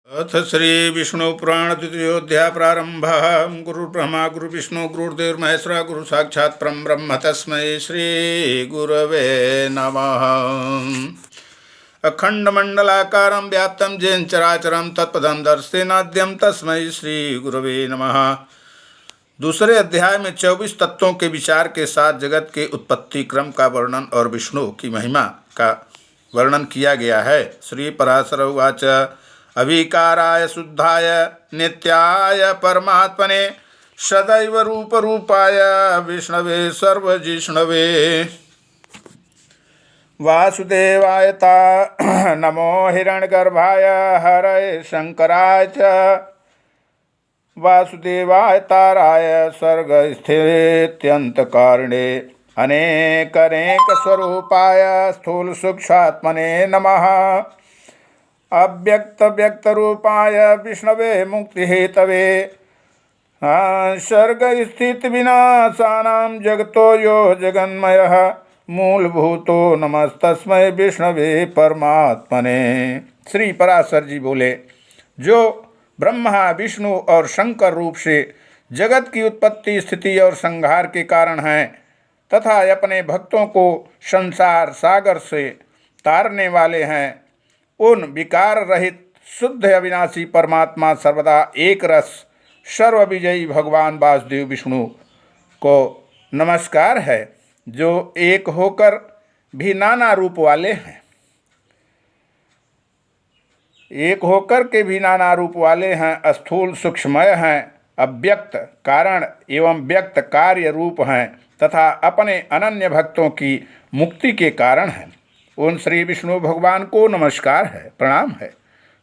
अथ श्री विष्णु पुराण द्वितीयोऽध्याय प्रारंभ। गुरु ब्रह्मा गुरु विष्णु गुरुर्देवमहेश्वरः गुरु साक्षात् परं ब्रह्म तस्मै श्री गुरवे नमः। अखंडमंडलाकारं व्याप्तं येन चराचरं तत्पदं दर्शनाद्यं तस्मै श्री गुरवे नमः। दूसरे अध्याय में 24 तत्वों के विचार के साथ जगत के उत्पत्ति क्रम का वर्णन और विष्णु की महिमा का वर्णन किया गया है। श्री पराशर उवाच अविकाराय शुद्धाय नित्याय परमात्मने सदैव रूप रूपाय विष्णवे सर्वजिष्णवे वासुदेवाय नमो हिरण्यगर्भाय हरये शंकराय च वासुदेवाय ताराय सर्गस्थित्यन्तकारिणे अनेक स्वरूपाय स्थूल सूक्ष्मात्मने नमः। अव्यक्त व्यक्त रूपाय विष्णवे मुक्ति हेतवे सर्ग स्थित विनाशानां जगतो यो जगन्मयः मूलभूतो नमस्तस्मै विष्णवे परमात्मने। श्री पराशर जी बोले, जो ब्रह्मा विष्णु और शंकर रूप से जगत की उत्पत्ति स्थिति और संहार के कारण हैं तथा अपने भक्तों को संसार सागर से तारने वाले हैं, उन विकार रहित शुद्ध अविनाशी परमात्मा सर्वदा एक रस सर्वविजयी भगवान वासुदेव विष्णु को नमस्कार है, जो एक होकर भी नाना रूप वाले हैं। एक होकर के भी नाना रूप वाले हैं, स्थूल सूक्ष्ममय हैं, अव्यक्त कारण एवं व्यक्त कार्य रूप हैं तथा अपने अनन्य भक्तों की मुक्ति के कारण हैं। उन श्री विष्णु भगवान को नमस्कार है, प्रणाम है,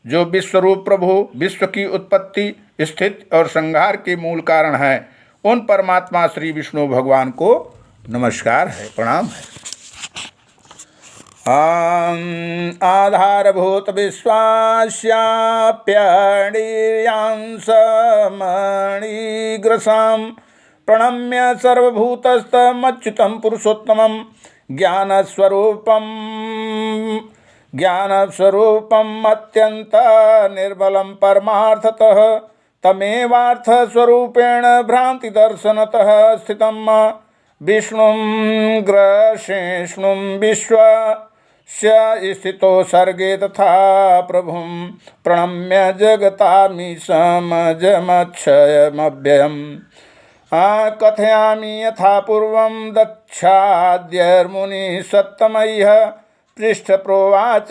जो विश्वरूप प्रभु विश्व की उत्पत्ति स्थिति और संहार के मूल कारण हैं। उन परमात्मा श्री विष्णु भगवान को नमस्कार है, प्रणाम है। आधारभूत विश्वास्याप्यणीयांसमणिग्रसां प्रणम्य सर्वभूतस्थमच्युतं पुरुषोत्तमं ज्ञानस्वरूपम् अत्यंत निर्मलं परमार्थतः तमेवार्थस्वरूपेण भ्रांतिदर्शनतः स्थितं विष्णुं ग्रसेष्णुं विश्वस्य स्थितो सर्गे तथा प्रभुं प्रणम्य जगतामीशमजमक्षयमव्ययम् कथयामि यथा पूर्वं दक्षाद्यर्मुनि सत्तमयः पृष्ठप्रोवाच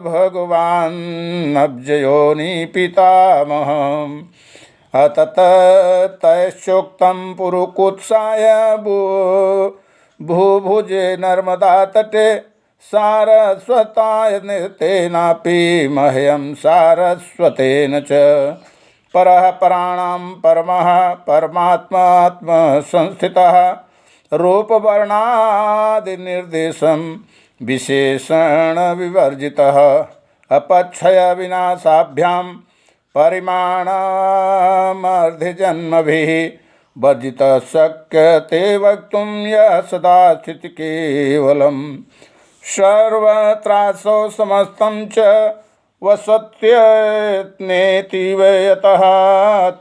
भगवान् अब्जयोनि पितामहम् अततश्चोक्तं पुरुकुत्साय भूभुजे नर्मदा तटे सारस्वताय तेनापि मह्यं सारस्वतेन च परः पराणां परमः परमात्मात्मसंस्थितः रूपवर्णादिनिर्देशं विशेषण विवर्जितः अपक्षय विनाशाभ्यां परिमाणमर्ध्यजन्मभिः वर्जितः शक्यते वक्तुं यः सदा स्थितिः केवलं सर्वत्रासौ समस्तं च वसत्यनेति यतः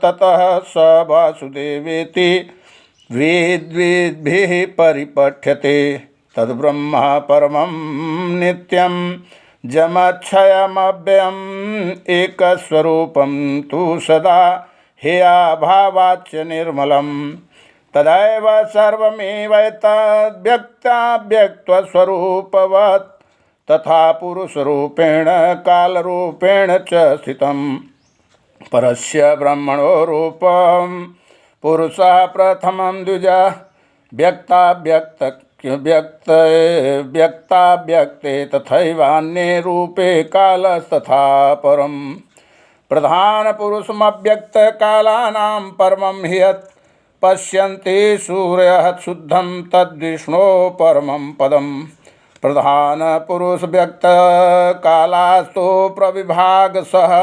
ततः स वासुदेवेति वेद्भिः परिपठ्यते तद्ब्रह्म परमं नित्यं जमक्षयमव्ययम् एकस्वरूपं तु सदा हेयाभावाच्च निर्मलं तदैव सर्वमेवैतद्व्यक्ताव्यक्तस्वरूपवत् तथा पुरुषरूपेण कालरूपेण च स्थितं परस्य ब्रह्मणो रूपं पुरुषः प्रथमं द्विजा व्यक्ताव्यक्ते तथैवान्ये रूपे कालस्तथा परं प्रधानपुरुषमव्यक्तकालानां परमं हि यत् पश्यन्ति सूर्यः शुद्धं तद्विष्णो परमं पदम् प्रधान पुरुष व्यक्त कालास्तु प्रविभागसह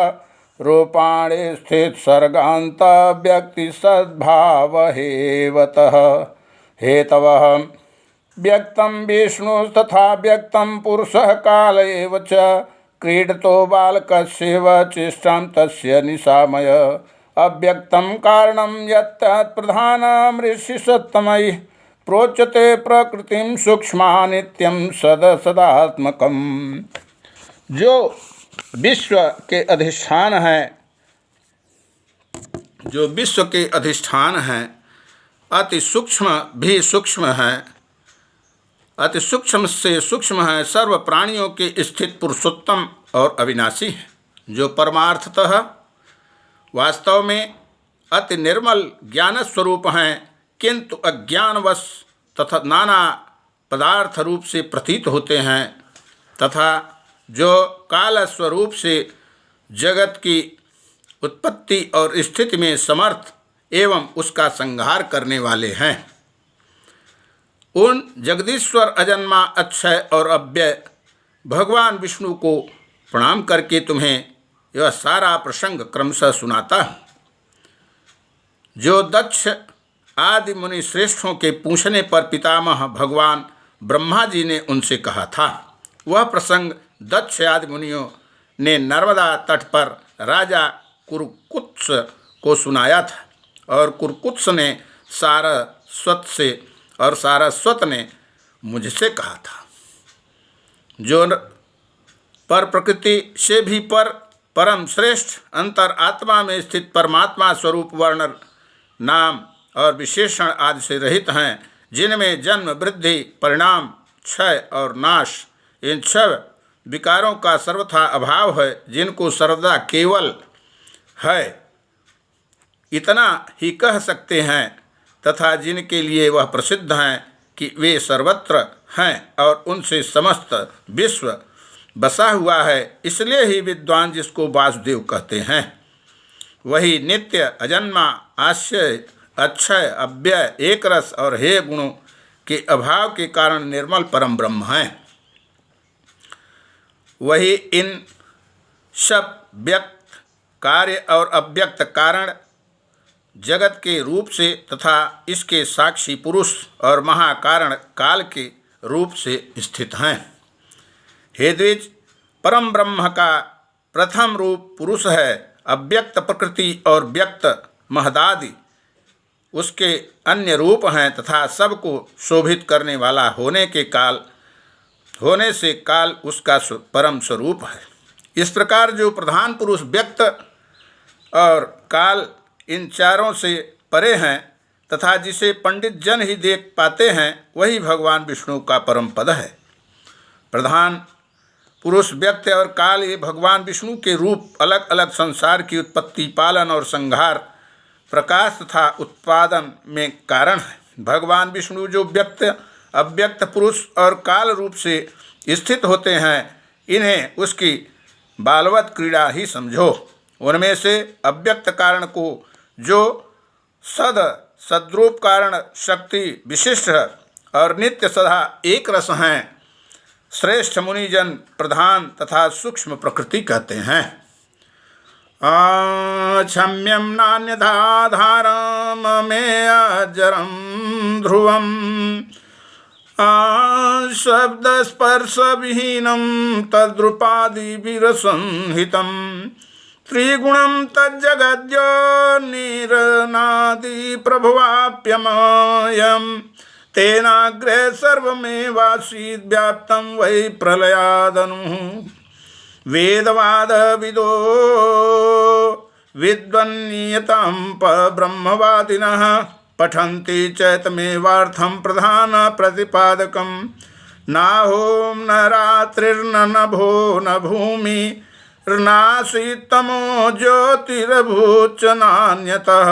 रूपाणि स्थित सर्गांत व्यक्ति सद्भाव हेवतः हेतवः व्यक्तं विष्णु तथा व्यक्तं पुरुषः काल एव च क्रीडतो बालकस्येव चेष्टां तस्य निशामय अव्यक्तं कारणं यत्तत् प्रधानमृषिसत्तमैः प्रोच्यते प्रकृतिं सूक्ष्मा नित्यं सदात्मकम्। जो विश्व के अधिष्ठान है, जो विश्व के अधिष्ठान हैं, अति सूक्ष्म भी सूक्ष्म है, अति सूक्ष्म से सूक्ष्म है, सर्व प्राणियों के स्थित पुरुषोत्तम और अविनाशी है, जो परमार्थतः वास्तव में अति निर्मल ज्ञान स्वरूप हैं, किंतु अज्ञानवश तथा नाना पदार्थ रूप से प्रतीत होते हैं, तथा जो काल स्वरूप से जगत की उत्पत्ति और स्थिति में समर्थ एवं उसका संहार करने वाले हैं। उन जगदीश्वर अजन्मा अक्षय और अव्यय भगवान विष्णु को प्रणाम करके तुम्हें यह सारा प्रसंग क्रमशः सुनाता हूँ। जो दक्ष आदि मुनि श्रेष्ठों के पूछने पर पितामह भगवान ब्रह्मा जी ने उनसे कहा था, वह प्रसंग दक्ष आदि मुनियों ने नर्मदा तट पर राजा कुरुकुत्स को सुनाया था, और कुरुकुत्स ने सारस्वत से और सारस्वत ने मुझसे कहा था। जो पर प्रकृति से भी परम श्रेष्ठ अंतर आत्मा में स्थित परमात्मा स्वरूप वर्ण नाम और विशेषण आदि से रहित हैं, जिनमें जन्म वृद्धि परिणाम क्षय और नाश इन छह विकारों का सर्वथा अभाव है, जिनको सर्वदा केवल है इतना ही कह सकते हैं, तथा जिनके लिए वह प्रसिद्ध हैं कि वे सर्वत्र हैं और उनसे समस्त विश्व बसा हुआ है, इसलिए ही विद्वान जिसको वासुदेव कहते हैं, वही नित्य अजन्मा आश्चर्य अक्षय अव्यय एक रस और हे गुणों के अभाव के कारण निर्मल परम ब्रह्म हैं। वही इन सब व्यक्त कार्य और अव्यक्त कारण जगत के रूप से तथा इसके साक्षी पुरुष और महाकारण काल के रूप से स्थित हैं। हे द्विज, परम ब्रह्म का प्रथम रूप पुरुष है, अव्यक्त प्रकृति और व्यक्त महदादि उसके अन्य रूप हैं, तथा सबको शोभित करने वाला होने से काल उसका परम स्वरूप है। इस प्रकार जो प्रधान पुरुष व्यक्त और काल इन चारों से परे हैं, तथा जिसे पंडित जन ही देख पाते हैं, वही भगवान विष्णु का परम पद है। प्रधान पुरुष व्यक्त और काल ये भगवान विष्णु के रूप अलग अलग संसार की उत्पत्ति पालन और संहार प्रकाश तथा उत्पादन में कारण है। भगवान विष्णु जो व्यक्त अव्यक्त पुरुष और काल रूप से स्थित होते हैं, इन्हें उसकी बालवत क्रीड़ा ही समझो। उनमें से अव्यक्त कारण को जो सद्रूप कारण शक्ति विशिष्ट और नित्य सदा एक रस हैं, श्रेष्ठ मुनिजन प्रधान तथा सूक्ष्म प्रकृति कहते हैं। क्षम्यं नान्यथाधारं ममेय अजरं ध्रुवं शब्दस्पर्शविहीनं तद्रूपादिभिरसंहितं त्रिगुणं तज्जगद्योनिरनादिप्रभवाप्यमयं तेनाग्रे सर्वमेवासीद् व्याप्तं वै प्रलयादनुः वेदवादविदो विद्वन्नियतां ब्रह्मवादिनः पठन्ति चैतमेवार्थं प्रधान प्रतिपादकं नाहों न रात्रिर्न नभो न भूमि नासीत्तमो ज्योतिरभूच्च नान्यतः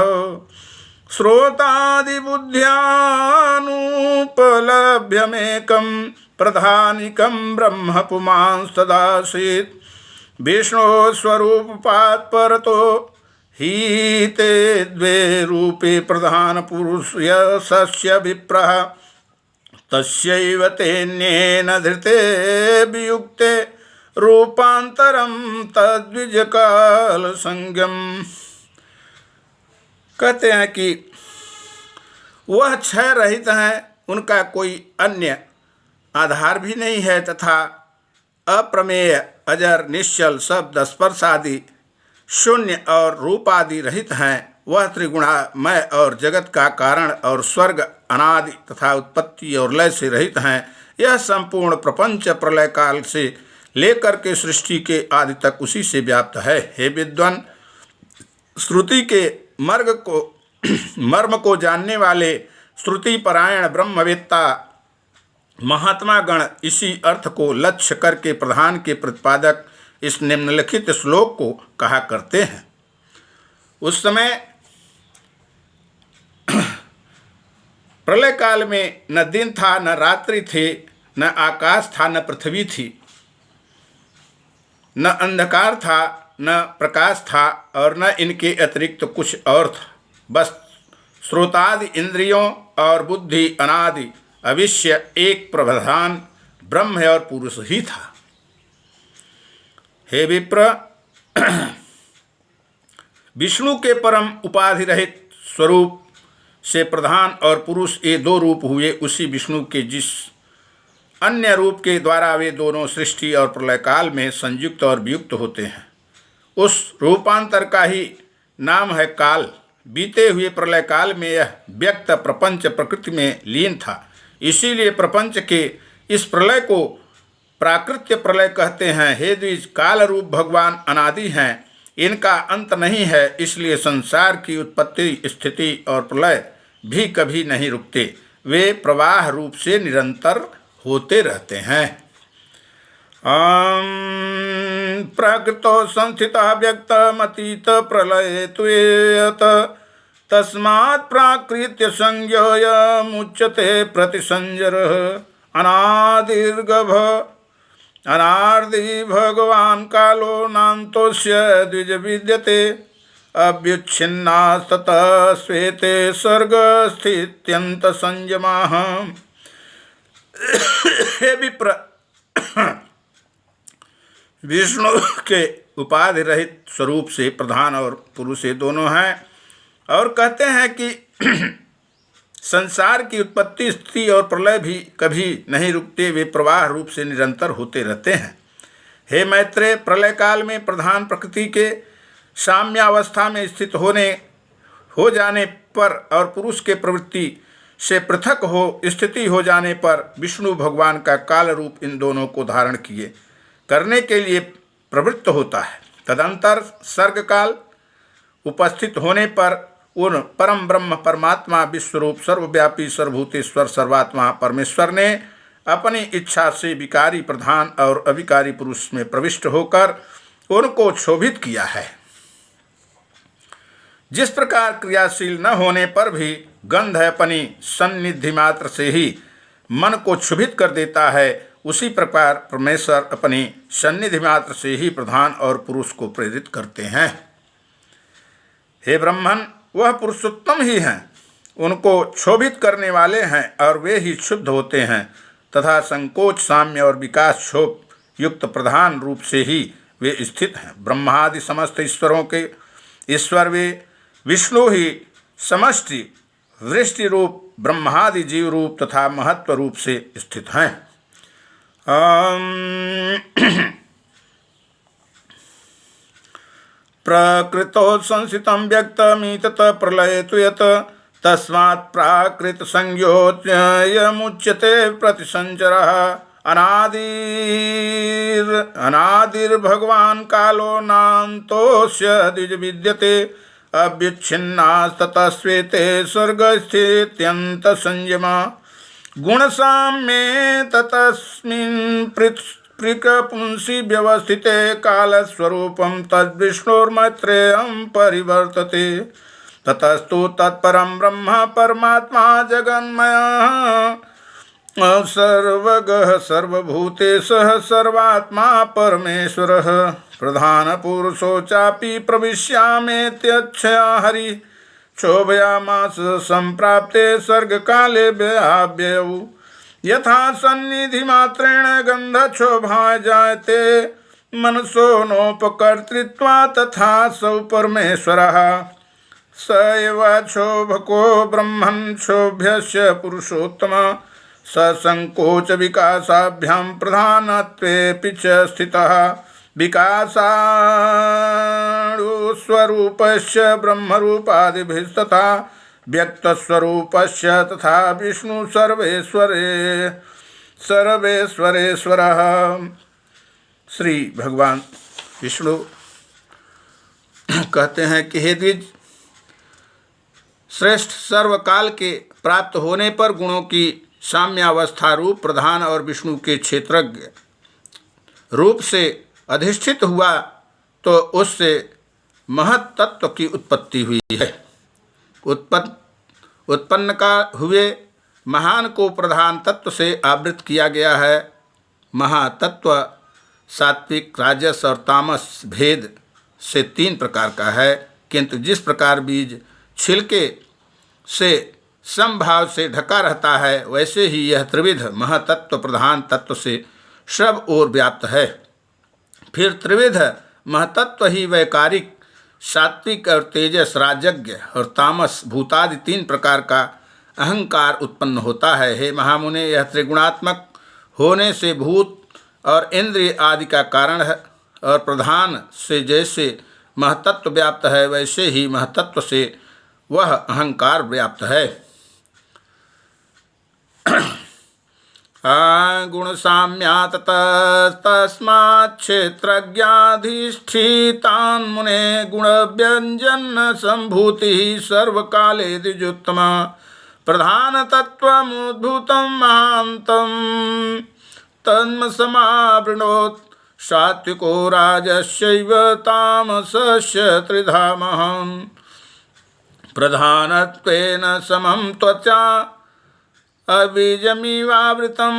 श्रोतादिबुद्ध्यानुपलभ्यमेकं प्रधानिकं ब्रह्म पुमांस्तदासीत् विष्णो स्वरूपात् परतो ही ते द्वे रूपे प्रधान पुरुष यस्य विप्रः तस्यैव तेन्येन धृते वियुक्ते रूपांतरं तद्विजकाल संज्ञम। कहते हैं कि वह क्षय रहित हैं, उनका कोई अन्य आधार भी नहीं है, तथा अप्रमेय अजर, निश्चल, शब्द, स्पर्श आदि शून्य और रूप आदि रहित हैं, वह त्रिगुणामय और जगत का कारण और स्वर्ग अनादि तथा उत्पत्ति और लय से रहित हैं। यह संपूर्ण प्रपंच प्रलय काल से लेकर के सृष्टि के आदि तक उसी से व्याप्त है। हे विद्वान, श्रुति के मर्म को जानने वाले श्रुति परायण ब्रह्मवेत्ता महात्मा गण इसी अर्थ को लक्ष्य करके प्रधान के प्रतिपादक इस निम्नलिखित श्लोक को कहा करते हैं। उस समय प्रलय काल में न दिन था, न रात्रि थे, न आकाश था, न पृथ्वी थी, न अंधकार था, न प्रकाश था, और न इनके अतिरिक्त कुछ और था। बस श्रोतादि इंद्रियों और बुद्धि अनादि अविश्य एक प्रधान ब्रह्म और पुरुष ही था। हे विप्र, विष्णु के परम उपाधि रहित स्वरूप से प्रधान और पुरुष ये दो रूप हुए। उसी विष्णु के जिस अन्य रूप के द्वारा वे दोनों सृष्टि और प्रलय काल में संयुक्त और वियुक्त होते हैं, उस रूपांतर का ही नाम है काल। बीते हुए प्रलय काल में यह व्यक्त प्रपंच प्रकृति में लीन था, इसीलिए प्रपंच के इस प्रलय को प्राकृत्य प्रलय कहते हैं। हे द्विज, काल रूप भगवान अनादि हैं, इनका अंत नहीं है, इसलिए संसार की उत्पत्ति, स्थिति और प्रलय भी कभी नहीं रुकते, वे प्रवाह रूप से निरंतर होते रहते हैं। प्रकृतो संस्थितः व्यक्तमतीत प्रलये तुयत तस्मात् प्राकृत्य संज्ञोऽयमुच्यते प्रतिसंजरः अनादि भगवान् कालो नान्तोऽस्य द्विज विद्यते अव्युच्छिन्नास्ततः श्वेते सर्गस्थित्यन्त संयमाः। हे विप्र, विष्णु के उपाधि रहित स्वरूप से प्रधान और पुरुष ये दोनों हैं, और कहते हैं कि संसार की उत्पत्ति, स्थिति और प्रलय भी कभी नहीं रुकते, वे प्रवाह रूप से निरंतर होते रहते हैं। हे मैत्रेय, प्रलय काल में प्रधान प्रकृति के साम्यावस्था में स्थित हो जाने पर और पुरुष के प्रवृत्ति से पृथक स्थिति हो जाने पर विष्णु भगवान का काल रूप इन दोनों को धारण किए करने के लिए प्रवृत्त होता है। तदंतर सर्ग काल उपस्थित होने पर उन परम ब्रह्म परमात्मा विश्वरूप सर्वव्यापी सर्वभूतेश्वर सर्वात्मा परमेश्वर ने अपनी इच्छा से विकारी प्रधान और अविकारी पुरुष में प्रविष्ट होकर उनको क्षोभित किया है। जिस प्रकार क्रियाशील न होने पर भी गंध अपनी सन्निधि मात्र से ही मन को क्षुभित कर देता है, उसी प्रकार परमेश्वर अपनी सन्निधि मात्र से ही प्रधान और पुरुष को प्रेरित करते हैं। हे ब्रह्मन, वह पुरुषोत्तम ही हैं, उनको क्षोभित करने वाले हैं और वे ही शुद्ध होते हैं तथा संकोच, साम्य और विकास क्षोभ युक्त प्रधान रूप से ही वे स्थित हैं। ब्रह्मादि समस्त ईश्वरों के ईश्वर वे विष्णु ही समष्टि वृष्टि रूप ब्रह्मादि जीव रूप तथा महत्व रूप से स्थित हैं। प्रकृतो संस्थितं व्यक्तमितत प्रलयतु यत् तस्मात् प्राकृत संज्ञोऽयमुच्यते प्रतिसंचरः अनादिर्भगवान् कालो नान्तोऽस्य द्विज विद्यते अव्युच्छिन्नास्ततः श्वेते स्वर्गस्थित्यन्त संयमा गुणसाम्ये ततस्मिन् पृकपुंसि व्यवस्थिते कालस्वरूपं तद्विष्णोर्मैत्रेयं परिवर्तते ततस्तु तत्परं ब्रह्म परमात्मा जगन्मयः सर्वगः सर्वभूतेषु सर्वात्मा परमेश्वरः प्रधानपुरुषो चापि प्रविश्यामेत्यच्छया हरि क्षोभयामास सम्प्राप्ते सर्गकाले व्ययाव्ययौ यथा सन्निधिमात्रेण गन्धक्षोभाय जायते मनसो नोपकर्तृत्वा तथा सौ परमेश्वरः स एव क्षोभको ब्रह्मन् क्षोभ्यस्य पुरुषोत्तमः स संकोच विकासाभ्यां प्रधानत्वेऽपि च स्थितः विकासाणुस्वरूपस्य ब्रह्मरूपादिभिस्तथा व्यक्तस्वरूपस्य तथा विष्णु सर्वेश्वरेश्वरः। श्री भगवान विष्णु कहते हैं कि हे द्विज, श्रेष्ठ सर्वकाल के प्राप्त होने पर गुणों की साम्यावस्था रूप प्रधान और विष्णु के क्षेत्रज्ञ रूप से अधिष्ठित हुआ तो उससे महत तत्व की उत्पत्ति हुई है। उत्पन्न का हुए महान को प्रधान तत्व से आवृत किया गया है। महातत्व सात्विक, राजस और तामस भेद से 3 प्रकार का है, किंतु जिस प्रकार बीज छिलके से समभाव से ढका रहता है, वैसे ही यह त्रिविध महतत्व प्रधान तत्व से सब ओर व्याप्त है। फिर त्रिविध महतत्व ही वैकारिक, सात्विक और तेजस राजज्ञ और तामस भूतादि 3 प्रकार का अहंकार उत्पन्न होता है। हे महामुने, यह त्रिगुणात्मक होने से भूत और इंद्रिय आदि का कारण है, और प्रधान से जैसे महतत्व व्याप्त है, वैसे ही महतत्व से वह अहंकार व्याप्त है। गुण साम्यात् तस्मात् क्षेत्रज्ञाधिष्ठितान् मुने गुण व्यंजन संभूति सर्वकाले द्विजोत्तमा प्रधान तत्वमुद्भूतं महान्तं तन्मसमावृणोत् सात्विको राजस्यैव तामसस्य त्रिधा महान् प्रधानत्वेन समं त्वचा अबीजमिवावृतं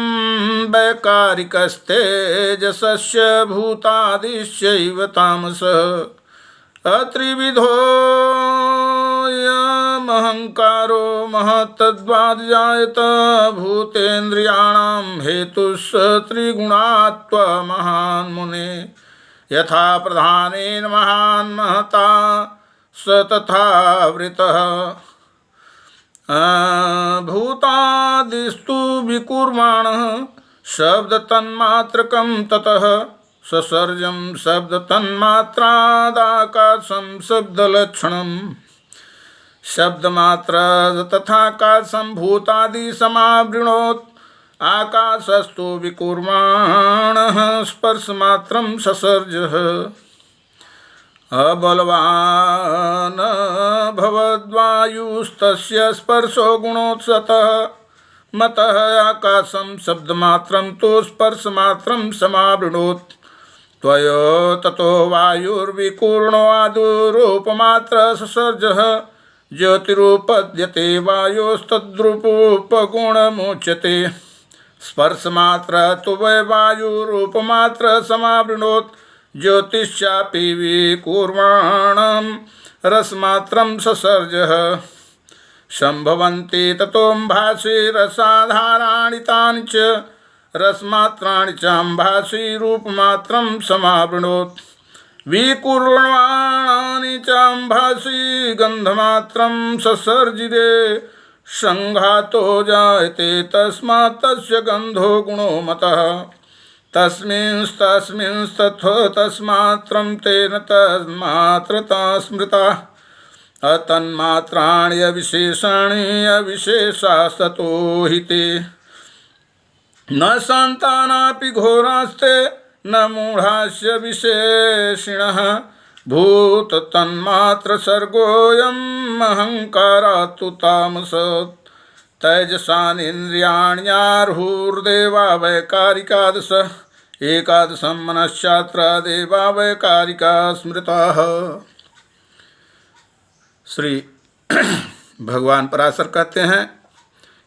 वैकारिकस्तेजसस्य भूतादिश्चैव तामसः अत्रिविधोऽयमहङ्कारो महत्तद्वाद्जायत भूतेन्द्रियाणां हेतुस् त्रिगुणात्वमहान् मुने यथा प्रधानेन महान् महता स तथा वृतः भूतादिस्तु विकुर्माणः शब्दतन्मात्रकं ततः ससर्जं शब्दतन्मात्रादाकाशं शब्दलक्षणं शब्दमात्र तथाकाशं भूतादि समावृणोत् आकाशस्तु विकुर्माणः स्पर्शमात्रं ससर्जः अबलवान् भवद्वायुस्तस्य स्पर्शो गुणोत्सतः मतः आकाशं शब्दमात्रं तु स्पर्शमात्रं समावृणोत् त्वयो ततो वायुर्विकूर्णो आदुरूपमात्र ससर्जः ज्योतिरुपद्यते वायोस्तद्रूपोपगुणमुच्यते स्पर्शमात्र तु वै वायुरूपमात्र समावृणोत् ज्योतिश्चापि विकुर्माणं रसमात्रं ससर्जः संभवन्ति ततोऽम्भासि रसाधाराणि तानि च रसमात्राणि चाम्भासि रूपमात्रं समावृणोत् विकुर्वाणानि चाम्भासि गन्धमात्रं ससर्जिरे संघातो जायते तस्मात् तस्य गन्धो गुणो मतः तस्मिंस्तस्मिंस्तथो तस्मात्रं तेन तन्मात्रता स्मृता अतन्मात्राणि अविशेषाणि अविशेषास्ततो हि ते न शान्तानापि घोरास्ते न मूढास्य विशेषिणः भूततन्मात्रसर्गोऽयम् अहङ्कारात्तु तामसः तैजसानिन्द्रियाण्यार्हुर्देवा वैकारिकादश एकादशं मनश्चात्र देवा वैकारिका स्मृताः। श्री भगवान पराशर कहते हैं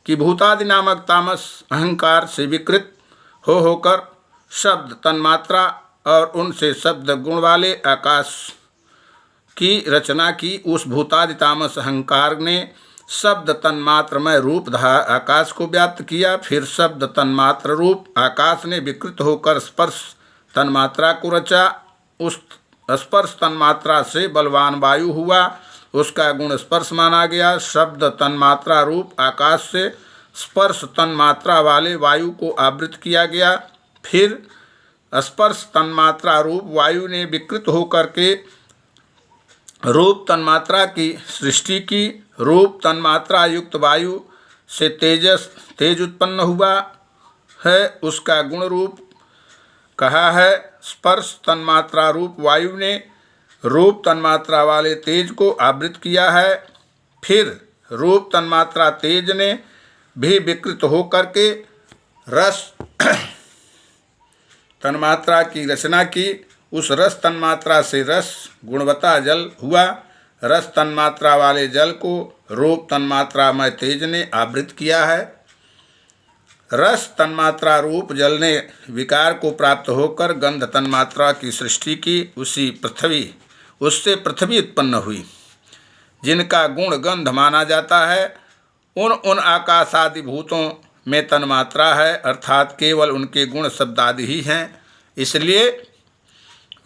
कि भूतादि नामक तामस अहंकार से विकृत होकर शब्द तन्मात्रा और उनसे शब्द गुण वाले आकाश की रचना की। उस भूतादि तामस अहंकार ने शब्द तन्मात्रमय रूपधा आकाश को व्याप्त किया। फिर शब्द तन्मात्र रूप आकाश ने विकृत होकर स्पर्श तन्मात्रा को रचा। उस स्पर्श तन्मात्रा से बलवान वायु हुआ, उसका गुण स्पर्श माना गया। शब्द तन्मात्रा रूप आकाश से स्पर्श तन्मात्रा वाले वायु को आवृत किया गया। फिर स्पर्श तन्मात्रा रूप वायु ने विकृत होकर के रूप तन्मात्रा की सृष्टि की। रूप तन्मात्रा युक्त वायु से तेज उत्पन्न हुआ है, उसका गुण रूप कहा है। स्पर्श तन्मात्रा रूप वायु ने रूप तन्मात्रा वाले तेज को आवृत किया है। फिर रूप तन्मात्रा तेज ने भी विकृत होकर के रस तन्मात्रा की रचना की। उस रस तन्मात्रा से रस गुणवत्ता जल हुआ। रस तन्मात्रा वाले जल को रूप तन्मात्रा में तेज ने आवृत किया है। रस तन्मात्रा रूप जल ने विकार को प्राप्त होकर गंध तन्मात्रा की सृष्टि की। उससे पृथ्वी उत्पन्न हुई, जिनका गुण गंध माना जाता है। उन आकाशादि भूतों में तन्मात्रा है, अर्थात केवल उनके गुण शब्दादि ही हैं, इसलिए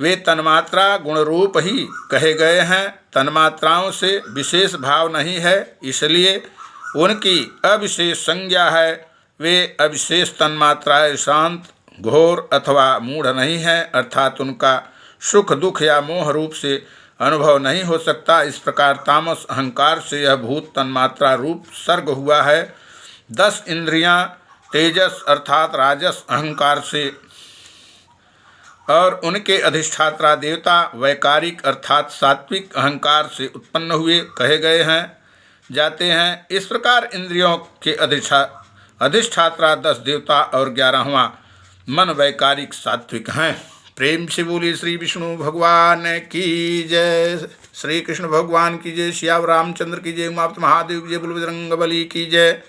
वे तन्मात्रा गुण रूप ही कहे गए हैं। तन्मात्राओं से विशेष भाव नहीं है, इसलिए उनकी अविशेष संज्ञा है। वे अविशेष तन्मात्राएं शांत, घोर अथवा मूढ़ नहीं हैं, अर्थात उनका सुख दुख या मोह रूप से अनुभव नहीं हो सकता। इस प्रकार तामस अहंकार से यह भूत तन्मात्रा रूप सर्ग हुआ है। 10 इंद्रियां तेजस अर्थात राजस अहंकार से और उनके अधिष्ठात्रा देवता वैकारिक अर्थात सात्विक अहंकार से उत्पन्न हुए कहे गए हैं जाते हैं। इस प्रकार इंद्रियों के अधिष्ठात्रा 10 देवता और 11वां मन वैकारिक सात्विक हैं। प्रेम से बोलिए श्री विष्णु भगवान की जय, श्री कृष्ण भगवान की जय, श्याम रामचंद्र की जय, उमापति महादेव की जय, बोल बजरंग बली की जय।